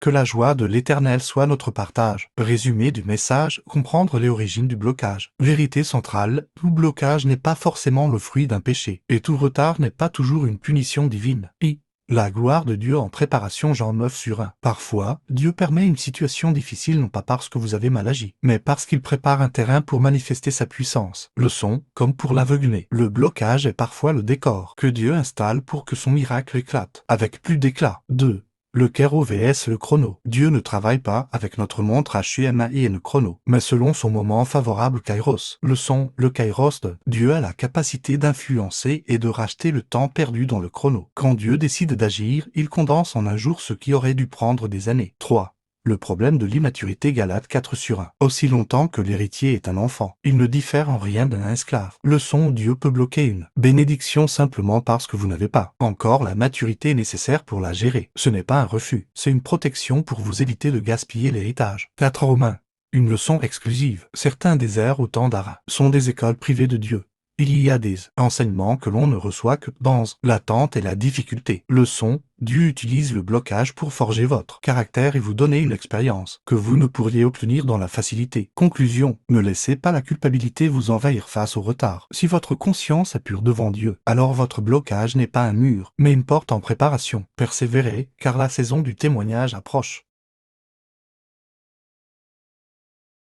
Que la joie de l'Éternel soit notre partage. Résumé du message, comprendre les origines du blocage. Vérité centrale, tout blocage n'est pas forcément le fruit d'un péché, et tout retard n'est pas toujours une punition divine. La gloire de Dieu en préparation Jean 9/1. Parfois, Dieu permet une situation difficile non pas parce que vous avez mal agi, mais parce qu'il prépare un terrain pour manifester sa puissance. Leçon, comme pour l'aveuglé. Le blocage est parfois le décor que Dieu installe pour que son miracle éclate, avec plus d'éclat. 2. Le Kairos vs le chrono. Dieu ne travaille pas avec notre montre HUMAI et le chrono, mais selon son moment favorable Kairos. Le Kairos de Dieu a la capacité d'influencer et de racheter le temps perdu dans le chrono. Quand Dieu décide d'agir, il condense en un jour ce qui aurait dû prendre des années. 3. Le problème de l'immaturité Galates 4/1. Aussi longtemps que l'héritier est un enfant, il ne diffère en rien d'un esclave. Leçon, Dieu peut bloquer une bénédiction simplement parce que vous n'avez pas encore la maturité nécessaire pour la gérer. Ce n'est pas un refus, c'est une protection pour vous éviter de gaspiller l'héritage. 4 Romains. Une leçon exclusive. Certains déserts au temps d'Ara sont des écoles privées de Dieu. Il y a des enseignements que l'on ne reçoit que dans l'attente et la difficulté. Leçon, Dieu utilise le blocage pour forger votre caractère et vous donner une expérience que vous ne pourriez obtenir dans la facilité. Conclusion, ne laissez pas la culpabilité vous envahir face au retard. Si votre conscience est pure devant Dieu, alors votre blocage n'est pas un mur, mais une porte en préparation. Persévérez, car la saison du témoignage approche.